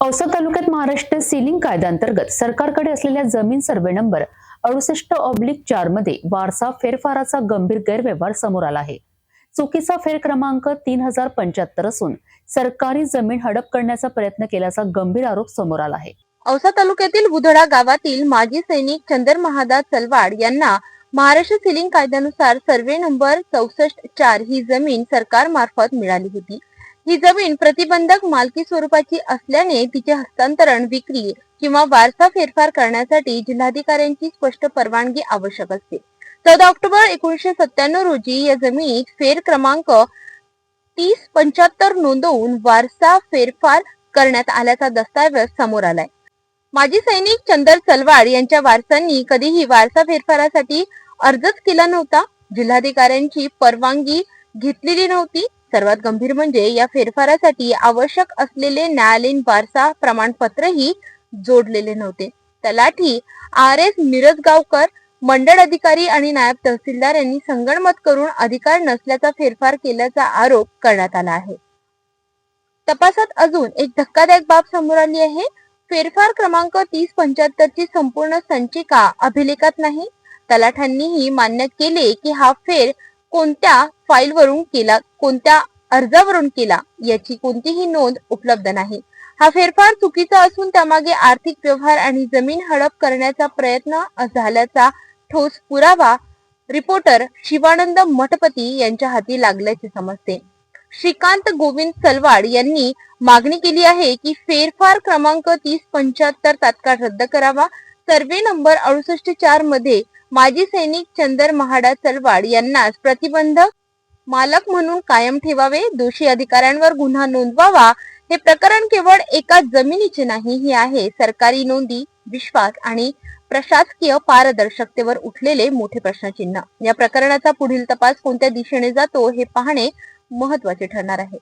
औसा तालुक्यात महाराष्ट्र सीलिंग कायद्याअंतर्गत सरकारकडे असलेल्या जमीन सर्वे नंबर 68/4 मध्ये वारसा फेरफाराचा गंभीर गैरव्यवहार समोर आला आहे. चुकीचा फेर क्रमांक 3075 असून सरकारी जमीन हडप करण्याचा प्रयत्न केल्याचा गंभीर आरोप समोर आला आहे. औसा तालुक्यातील बुधडा गावातील माजी सैनिक चंदर महादास चलवाड यांना महाराष्ट्र सीलिंग कायद्यानुसार सर्वे नंबर 64/4 ही जमीन सरकार मार्फत मिळाली होती. ही जमीन प्रतिबंधक मालकी स्वरूपाची असल्याने तिचे हस्तांतरण, विक्री किंवा वारसा फेरफार करण्यासाठी जिल्हाधिकाऱ्यांची स्पष्ट परवानगी आवश्यक असते. 14 ऑक्टोबर 1997 रोजी या जमिनीत फेर क्रमांक 3075 नोंदवून वारसा फेरफार करण्यात आल्याचा दस्तावेज समोर आलाय. माजी सैनिक चंदर चलवाड यांच्या वारसांनी कधीही वारसा फेरफारासाठी अर्जच केला नव्हता. जिल्हाधिकाऱ्यांची परवानगी घेतलेली नव्हती. सर्वात गंभीर म्हणजे या फेरफारासाठी आवश्यक असलेले न्यायालयीन वारसा प्रमाणपत्रही जोडलेले नव्हते. तलाठी RS मिरजगावकर, मंडळ अधिकारी आणि नायब तहसीलदार यांनी संगनमत करून अधिकार नसल्याचा फेरफार केल्याचा आरोप करण्यात आला आहे. तपासात अजून एक धक्कादायक बाब समोर आली आहे. फेरफार क्रमांक 3075 ची संपूर्ण संचिका अभिलेखात नाही. तलाठ्यांनीही मान्य केले की हा फेर कोणत्या फाईलवरून केला, कोणत्या अर्जावरून केला याची कोणतीही नोंद उपलब्ध नाही. हा फेरफार चुकीचा असून त्यामागे आर्थिक व्यवहार आणि जमीन हडप करण्याचा प्रयत्न झाल्याचा ठोस पुरावा रिपोर्टर शिवानंद मठपती यांच्या हाती लागल्याचे समजते. श्रीकांत गोविंद चलवाड यांनी मागणी केली आहे की फेरफार क्रमांक 3075 तात्काळ रद्द करावा. सर्वे नंबर 68/4 मध्ये माजी सैनिक चंदर महादास चलवाड यांनाच प्रतिबंधक मालक म्हणून कायम ठेवावे. दोषी अधिकाऱ्यांवर गुन्हा नोंदवावा. हे प्रकरण केवळ एका जमिनीचे नाही, हे आहे सरकारी नोंदी, विश्वास आणि प्रशासकीय पारदर्शकतेवर उठलेले मोठे प्रश्नचिन्ह. या प्रकरणाचा पुढील तपास कोणत्या दिशेने जातो हे पाहणे महत्त्वाचे ठरणार आहे.